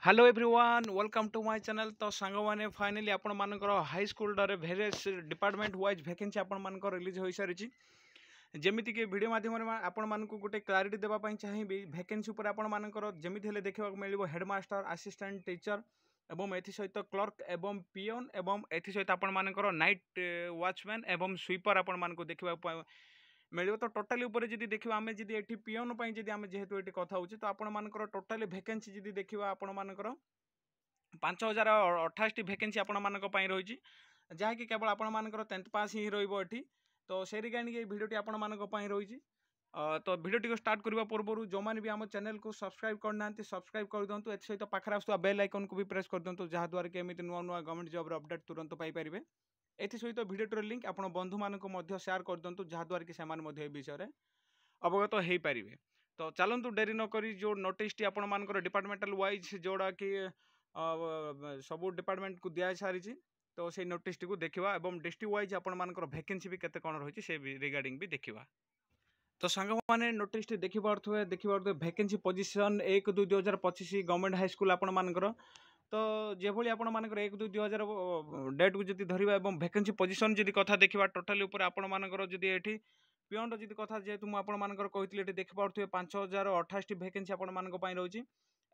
Hello everyone welcome to my channel. तो सांग मैंने फाइनली आपण मानकर high school various department wise vacancy आपण मानकर रिलीज हो सारी। जमीती कि वीडियो माध्यम आपण मानक गोटे क्लारिटी देवाई चाहिए वैकेंसी उपर आपण मानकर जमीती हेले देखा मिल हेडमास्टर असिस्टेंट टीचर एवं एथि सहित क्लर्क एवं पिओन एवं एथि सहित आपण मानकर नाइट वॉचमैन एवं स्वीपर आपण मानक देखा मिल। तो टोटाली उपर जदि देखा आम जी ये पिओन जदि आम जेहेतु ये कथा हो तो आपण मानकर टोटाली वैकेंसी जदि देखा आपण मानकर 5028 वैकेंसी आपण मानक रही जहाँकि केवल आपण मानकर 10th पास ही रही। तो से रिगार्डिंग ये वीडियो आपण मानक रही। तो वीडियो को स्टार्ट करने पूर्व जो मैंने भी आम चैनल को सब्सक्राइब करना सब्सक्राइब कर दिंतु। ए सहित पाखे आसुवा बेल आइकन को भी प्रेस कर दिंतु जहाँद्वारा कि एमती नुआ नुआ गवर्नमेंट जॉब अपडेट तुरंत पाइपर। एथि सहित वीडियो लिंक आपण बंधु मानक शेयर कर दिंतु जहाँद्वारा कि से विषय में अवगत हो पारे। तो चलतु डेरी नक जो नोटिस आपण मानकर डिपार्टमेंटल वाइज जोड़ा कि सबू डिपार्टमेंट को दिया सारी। तो से नोटिस टी देखा और डिस्ट्रिक्ट वाइज आपण मानकर वैकेंसी भी केते कौन रही से रिगार्डिंग भी देखा। तो सांग मैंने नोटिस टी देखिए vacancy position 1-2-2025 government high school आपण मानकर। तो जो भाई आपण मानकर 1-2-2000 डेट को जब धरवा और वैकेंसी पोजीशन जब कथा देखा टोटाली उपर आपण मानकर जब ये पिओन जी कथा जेहतु मुझे कहती देखिपे 5028 वैकेंसी आपण मानक रही।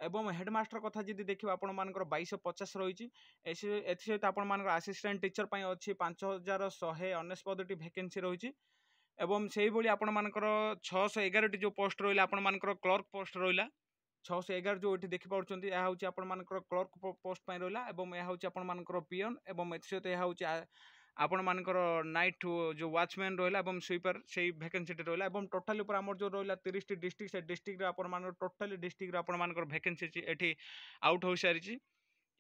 एवं हेडमास्टर कथा जी देखा आपण मानकर 2250 रही। सहित आपण मानकर असिस्टेंट टीचर अच्छी 5199 वैकेंसी रही। एवं से भाई आपण मानकर 611 जो पोस्ट रहा आपण मानकर क्लर्क पोस्ट रहा 611 जो ये देखिपे यह हूँ आपण मानकर क्लर्क पोस्ट रहा। यह हूँ आपण मानकर पिओन एवं सहित यह हूँ आपण मानकर नाइट जो वॉचमैन रहा स्वीपर से वैकेंसी रहा। टोटाली उपर आमर जो रहा 30 डिस्ट्रिक्ट से डिस्ट्रिक्ट आपण मानकर टोटाली डिस्ट्रिक्ट आपण मानकर वैकेंसी एटी आउट हो सारी।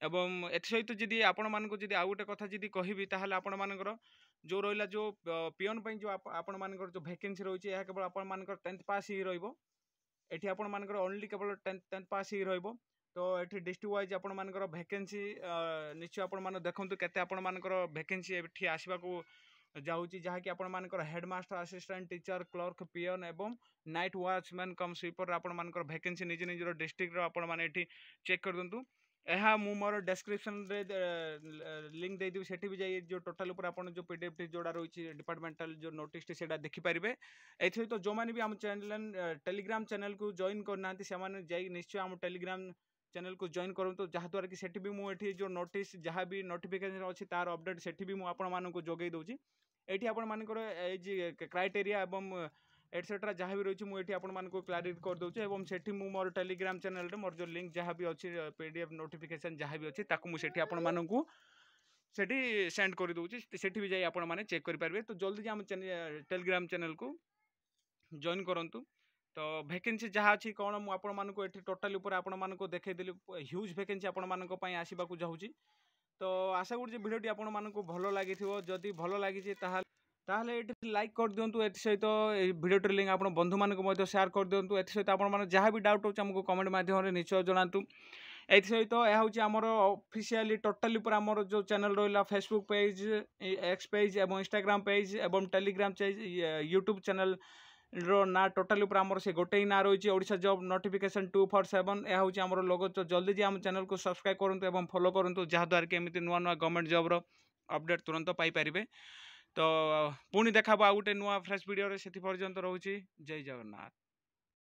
एवं एसहित जी आपण मानक जी आउ गोटे कथा जी कहबी ताहले आपण मानकर जो रहा जो पिओन जो आपण मानकर जो वैकेंसी रही है केवल आपण मानकर 10th पास ही रही। आपण मानकर ओनली केवल 10th पास ही रही। तो ये डिस्ट्रिक्ट वाइज आपण मानकर वैकेंसी निश्चय आपण मान देखंतु केते आपण मानकर वैकेंसी एठी आसीबा को जाउची जहाँकि आपण मानकर headmaster assistant teacher clerk peon एवं नाइट वॉचमैन कम स्वीपर आपण मानकर वैकेंसी निज निजर डिस्ट्रिक्ट आपण माने एठी चेक कर दिंतु। यह मु मोर डिस्क्रिप्शन रे लिंक दे देबी सेठी भी जाई जो टोटल ऊपर आपण जो पीडीएफ टी जोड़ा रही डिपार्टमेंटल जो नोटिस टी सेटा देखि पारिबे। एथि तो जो माने भी हम चैनल टेलीग्राम चैनल को जॉइन करना से माने जाई निश्चय हम टेलीग्राम चैनल को जॉइन करूँ जहाँद्वारा कि सेठी भी मुझे जो नोटिस जहाँ भी नोटिफिकेशन अच्छी तार अपडेट सेठी भी मुझे जोगे दूसरी। ये आपण मानकर क्राइटेरिया एवं एटसेट्रा जहाँ भी रही मुझे आपण मानक क्लारिटी कर दूसरी। और सेठी मोर टेलीग्राम चैनल मोर जो लिंक जहाँ भी अच्छी पीडीएफ नोटिफिकेशन जहाँ भी अच्छी ताकू मुझे आपण मानक सेठी सेंड कर दूसरी सेठी भी जाई आपण माने चेक करेंगे। तो जल्दी आम टेलीग्राम चैनल को जॉइन करूँ। तो वैकेंसी जहाँ अच्छी कौन मुझे टोटाली उपर आपण मानक देखदेली ह्यूज वैकेंसी आपण मानक आसवा को जाऊँगी। तो आशा करुँच भिडियोटी आपण मानक भल लगी जदि भल लगी ताहले ये लाइक कर दिंतु। सहित भिडियोटी लिंक आप बंधु मानक शेयर कर दिंतु। ए सहित आप जहाँ भी डाउट हो कमेंट माध्यम निश्चय जनातु। ए सहित यह हूँ आमर ऑफिशियली टोटाली उपर आमर जो चैनल रहा फेसबुक पेज एक्स पेज और इंस्टाग्राम पेज और टेलीग्राम पेज यूट्यूब चैनल रो ना टोटाली उपर आमर से गोटे ही ना रही ओडिशा जॉब नोटिफिकेशन 247। यह हूँ आमर लोगो। तो जल्दी जी आम चैनल को सब्सक्राइब करूँ और फॉलो करूँ जहाँद्वारा कि एमती नुआ नुआ गवर्नमेंट जॉब अपडेट तुरंत पाइपर। तो पुणी देखा आउ गोटे नुआ फ्रेश वीडियो से पर्यंत रोचे। जय जगन्नाथ।